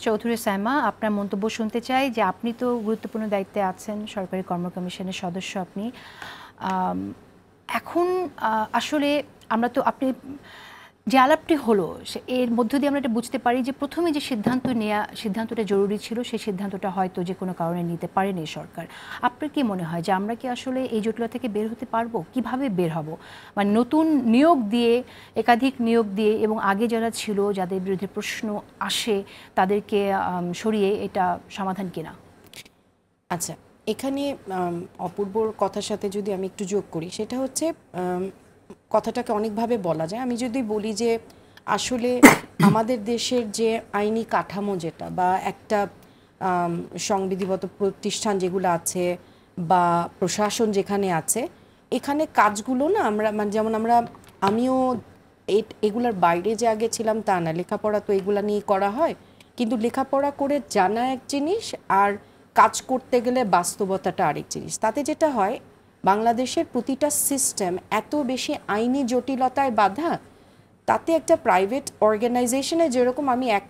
চৌধুরী সাইমা, আপনার মন্তব্য শুনতে চাই যে আপনি তো গুরুত্বপূর্ণ দায়িত্বে আছেন, সরকারি কর্ম কমিশনের সদস্য আপনি। এখন আসলে আমরা তো আপনি যে আলাপটি হলো এর মধ্য দিয়ে আমরা এটা বুঝতে পারি যে প্রথমে যে সিদ্ধান্তটা জরুরি ছিল সেই সিদ্ধান্তটা হয়তো যে কোনো কারণে নিতে পারেনি সরকার। আপনার কি মনে হয় যে আমরা কি আসলে এই জটিলতা থেকে বের হতে পারবো? কিভাবে বের হব? মানে নতুন নিয়োগ দিয়ে, একাধিক নিয়োগ দিয়ে এবং আগে যারা ছিল যাদের বিরুদ্ধে প্রশ্ন আসে তাদেরকে সরিয়ে এটা সমাধান কিনা? আচ্ছা, এখানে অপূর্বর কথার সাথে যদি আমি একটু যোগ করি, সেটা হচ্ছে কথাটাকে অনেকভাবে বলা যায়। আমি যদি বলি যে আসলে আমাদের দেশের যে আইনি কাঠামো যেটা বা একটা সংবিধিবদ্ধ প্রতিষ্ঠান যেগুলো আছে বা প্রশাসন যেখানে আছে, এখানে কাজগুলো না আমরা মানে যেমন আমিও এগুলার বাইরে যে আগে ছিলাম তা না, লেখাপড়া তো এগুলা নিয়ে করা হয়, কিন্তু লেখাপড়া করে জানা এক জিনিস আর কাজ করতে গেলে বাস্তবতাটা আরেক জিনিস। তাতে যেটা হয়, বাংলাদেশের প্রতিটা সিস্টেম এত বেশি আইনি জটিলতায় বাঁধা, তাতে একটা প্রাইভেট অর্গানাইজেশনে যেরকম আমি এক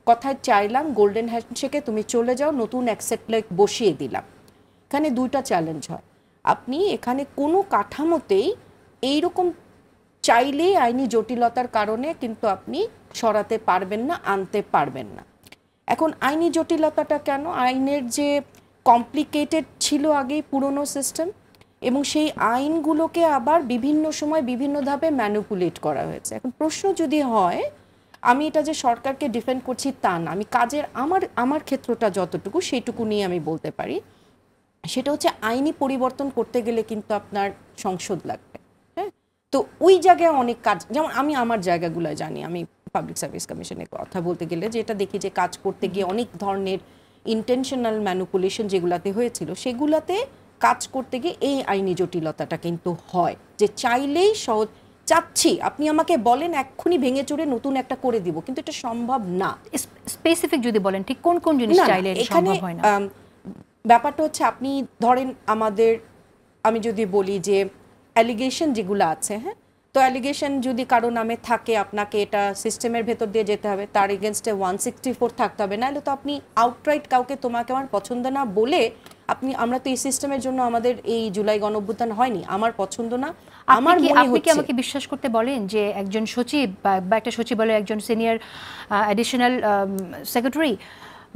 কথায় চাইলাম গোল্ডেন হ্যান্ডশেকে তুমি চলে যাও, নতুন অ্যাকসেপ্ট লাইক বসিয়ে দিলাম। এখানে দুইটা চ্যালেঞ্জ হয়। আপনি এখানে কোনো কাঠামোতেই এইরকম চাইলেই আইনি জটিলতার কারণে কিন্তু আপনি সরাতে পারবেন না, আনতে পারবেন না। এখন আইনি জটিলতাটা কেন? আইনের যে কমপ্লিকেটেড ছিল আগেই পুরনো সিস্টেম, এবং সেই আইনগুলোকে আবার বিভিন্ন সময় বিভিন্ন ধাপে ম্যানিপুলেট করা হয়েছে। এখন প্রশ্ন যদি হয়, আমি এটা যে সরকারকে ডিফেন্ড করছি তা না, আমি কাজের আমার ক্ষেত্রটা যতটুকু সেইটুকু নিয়ে আমি বলতে পারি। সেটা হচ্ছে আইনি পরিবর্তন করতে গেলে কিন্তু আপনার সংসদ লাগবে। হ্যাঁ, তো ওই জায়গায় অনেক কাজ, যেমন আমি আমার জায়গাগুলো জানি, আমি পাবলিক সার্ভিস কমিশনের কথা বলতে গেলে যেটা দেখি যে কাজ করতে গিয়ে অনেক ধরনের ইন্টেনশনাল ম্যানিপুলেশন যেগুলাতে হয়েছিল, সেগুলাতে কাজ করতে গিয়ে এই আইনি জটিলতাটা কিন্তু হয় যে চাইলেই সহজ চাচ্ছি, আপনি আমাকে বলেন এক্ষুনি ভেঙে চুরে নতুন একটা করে দিব, কিন্তু এটা সম্ভব না। স্পেসিফিক যদি বলেন ঠিক কোন কোন জিনিস চাইলে সম্ভব হয় না? ব্যাপারটা হচ্ছে আপনি ধরেন আমি যদি বলি যে অ্যালিগেশন যেগুলো আছে, হ্যাঁ, তো অ্যালিগেশন যদি কারো নামে থাকে, আপনাকে এটা সিস্টেমের ভেতর দিয়ে যেতে হবে, তার এগেনস্টে 164 থাকতে হবে, নাহলে তো আপনি আউটরাইট কাউকে তোমাকে আমার পছন্দ না বলে আমরা তো এই সিস্টেমের জন্য আমাদের এই জুলাই গণঅভ্যুত্থান হয়নি, আমার পছন্দ না, আমার মনে হচ্ছে। আপনি কি আমাকে বিশ্বাস করতে বলেন যে একজন সচিব বা একটা সচিবালয়ের একজন সিনিয়র অ্যাডিশনাল সেক্রেটারি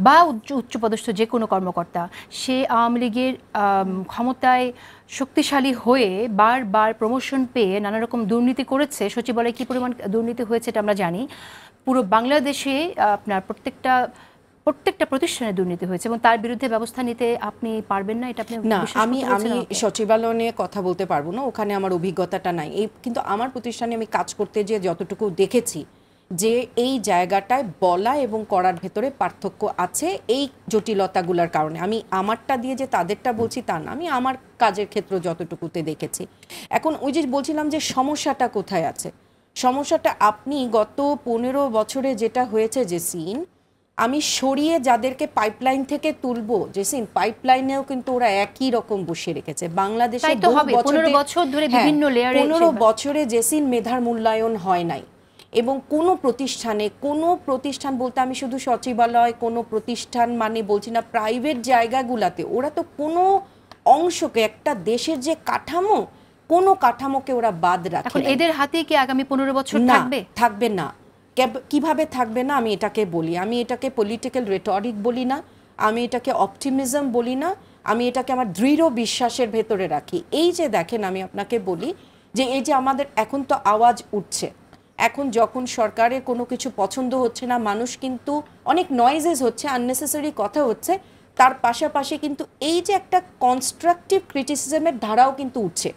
বা উচ্চপদস্থ যে কোনো কর্মকর্তা সে আওয়ামী লীগের ক্ষমতায় শক্তিশালী হয়ে বারবার প্রমোশন পেয়ে নানা রকম দুর্নীতি করেছে? সচিবালয়ে কী পরিমাণ দুর্নীতি হয়েছে এটা আমরা জানি। পুরো বাংলাদেশে আপনার প্রত্যেকটা প্রতিষ্ঠানে দুর্নীতি হয়েছে এবং তার বিরুদ্ধে ব্যবস্থা নিতে আপনি পারবেন না? এটা আপনি না, আমি সচিবালয় নিয়ে কথা বলতে পারবো না, ওখানে আমার অভিজ্ঞতাটা নাই। কিন্তু আমার প্রতিষ্ঠানে আমি কাজ করতে যে যতটুকু দেখেছি যে এই জায়গাটায় বলা এবং করার ভেতরে পার্থক্য আছে এই জটিলতাগুলোর কারণে। আমি আমারটা দিয়ে যে তাদেরটা বলছি তা না, আমি আমার কাজের ক্ষেত্র যতটুকুতে দেখেছি। এখন ওই যে বলছিলাম যে সমস্যাটা কোথায় আছে, সমস্যাটা আপনি গত 15 বছরে যেটা হয়েছে যে সিন, আমি সরিয়ে যাদেরকে পাইপলাইন থেকে তুলবো, যে সিন পাইপলাইনেও কিন্তু ওরা একই রকম বসিয়ে রেখেছে। বাংলাদেশে 15 বছর ধরে বিভিন্ন লেয়ারে 15 বছরে যে সিন মেধার মূল্যায়ন হয় নাই, এবং কোনো প্রতিষ্ঠান বলতে আমি শুধু সচিবালয়, কোনো প্রতিষ্ঠান মানে বলছি না, প্রাইভেট জায়গাগুলাতে ওরা তো কোনো অংশকে, একটা দেশের যে কাঠামো, কোনো কাঠামোকে ওরা বাদ রাখে। এখন এদের হাতে কি আগামী 15 বছর থাকবে না? কিভাবে থাকবে না আমি এটাকে বলি, আমি এটাকে পলিটিক্যাল রেটরিক বলি না, আমি এটাকে অপটিমিজম বলি না, আমি এটাকে আমার দৃঢ় বিশ্বাসের ভেতরে রাখি। এই যে দেখেন, আমি আপনাকে বলি যে এই যে আমাদের এখন তো আওয়াজ উঠছে, এখন যখন সরকারের কোনো কিছু পছন্দ হচ্ছে না, মানুষ কিন্তু অনেক নয়েজেস হচ্ছে, আননেসেসারি কথা হচ্ছে, তার পাশাপাশি কিন্তু এই যে একটা কনস্ট্রাকটিভ ক্রিটিসিজমের ধারাও কিন্তু উঠছে।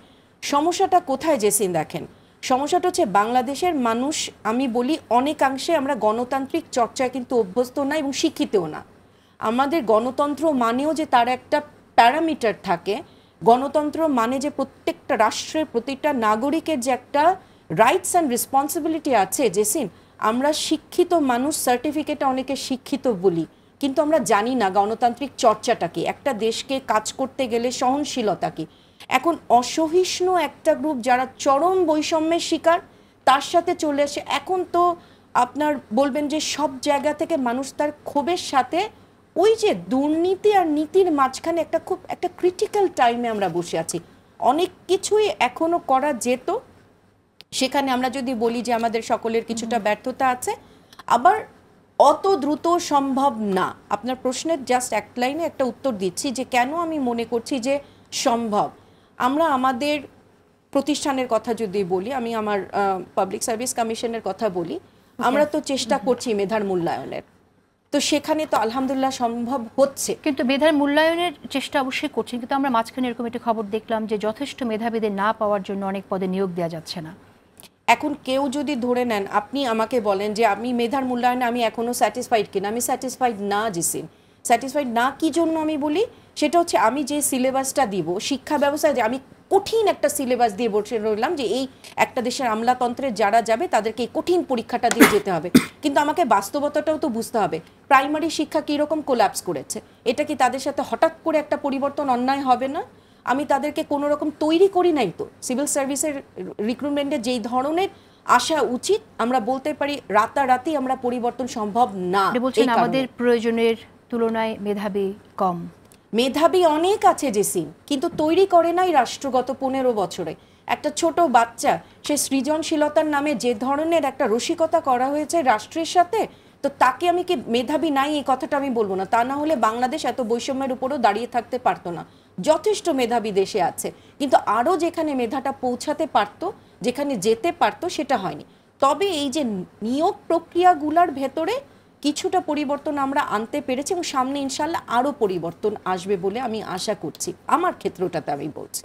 সমস্যাটা কোথায় জেসিন দেখেন, সমস্যাটা হচ্ছে বাংলাদেশের মানুষ, আমি বলি অনেকাংশে আমরা গণতান্ত্রিক চর্চায় কিন্তু অভ্যস্ত না এবং শিক্ষিতও না। আমাদের গণতন্ত্র মানেও যে তার একটা প্যারামিটার থাকে, গণতন্ত্র মানে যে প্রত্যেকটা রাষ্ট্রের প্রতিটা নাগরিকের যে একটা রাইটস অ্যান্ড রেসপন্সিবিলিটি আছে। জেসিন, আমরা শিক্ষিত মানুষ, সার্টিফিকেটে অনেকে শিক্ষিত বলি, কিন্তু আমরা জানি না গণতান্ত্রিক চর্চাটা কি, একটা দেশকে কাজ করতে গেলে সহনশীলতা কি। এখন অসহিষ্ণু একটা গ্রুপ যারা চরম বৈষম্যের শিকার, তার সাথে চলে আসে। এখন তো আপনার বলবেন যে সব জায়গা থেকে মানুষ তার ক্ষোভের সাথে ওই যে দুর্নীতি আর নীতির মাঝখানে একটা ক্রিটিক্যাল টাইমে আমরা বসে আছি। অনেক কিছুই এখনো করা যেত, সেখানে আমরা যদি বলি যে আমাদের সকলের কিছুটা ব্যর্থতা আছে, আবার অত দ্রুত সম্ভব না। আপনার প্রশ্নের জাস্ট এক লাইনে একটা উত্তর দিচ্ছি যে কেন আমি মনে করছি যে সম্ভব। আমরা আমাদের প্রতিষ্ঠানের কথা যদি বলি, আমি আমার পাবলিক সার্ভিস কমিশনের কথা বলি, আমরা তো চেষ্টা করছি মেধার মূল্যায়নের, তো সেখানে তো আলহামদুলিল্লাহ সম্ভব হচ্ছে। কিন্তু মেধার মূল্যায়নের চেষ্টা অবশ্যই করছেন, কিন্তু আমরা মাঝখানে এরকম একটা খবর দেখলাম যে যথেষ্ট মেধাবীদের না পাওয়ার জন্য অনেক পদে নিয়োগ দেওয়া যাচ্ছে না। এখন কেউ যদি ধরে নেন, আপনি আমাকে বলেন যে আমি মেধার মূল্যায়নে আমি এখনো স্যাটিসফাইড কিনা, আমি স্যাটিসফাইড না জিসিন। স্যাটিসফাইড না কি জন্য আমি বলি, সেটা হচ্ছে আমি যে সিলেবাসটা দিব শিক্ষা ব্যবস্থায়, যে আমি কঠিন একটা সিলেবাস দিয়ে বসে রইলাম যে এই একটা দেশের আমলাতন্ত্রে যারা যাবে তাদেরকে এই কঠিন পরীক্ষাটা দিয়ে যেতে হবে, কিন্তু আমাকে বাস্তবতাটাও তো বুঝতে হবে। প্রাইমারি শিক্ষা কীরকম কোল্যাপস করেছে, এটা কি তাদের সাথে হঠাৎ করে একটা পরিবর্তন অন্যায় হবে না? আমি তাদেরকে কোনো রকম তৈরি করি নাই তো। সিভিল সার্ভিসের রিক্রুটমেন্টে যেই ধরনের আসা উচিত, আমরা বলতে পারি রাতারাতি আমরা পরিবর্তন সম্ভব না। বলছেন আমাদের প্রয়োজনের তুলনায় মেধাবী কম। মেধাবী অনেক আছে জেসিন, কিন্তু তৈরি করে নাই রাষ্ট্র গত 15 বছরে। একটা ছোট বাচ্চা, সে সৃজনশীলতার নামে যে ধরনের একটা রসিকতা করা হয়েছে রাষ্ট্রের সাথে, তো তাকে আমি কি মেধাবী নাই এই কথাটা আমি বলবো না। তা না হলে বাংলাদেশ এত বৈষম্যের উপরও দাঁড়িয়ে থাকতে পারতো না। যথেষ্ট মেধাবী দেশে আছে, কিন্তু আরও যেখানে মেধাটা পৌঁছাতে পারতো, যেখানে যেতে পারতো, সেটা হয়নি। তবে এই যে নিয়োগ প্রক্রিয়াগুলোর ভেতরে কিছুটা পরিবর্তন আমরা আনতে পেরেছি, এবং সামনে ইনশাল্লাহ আরও পরিবর্তন আসবে বলে আমি আশা করছি। আমার ক্ষেত্রটাতে আমি বলছি।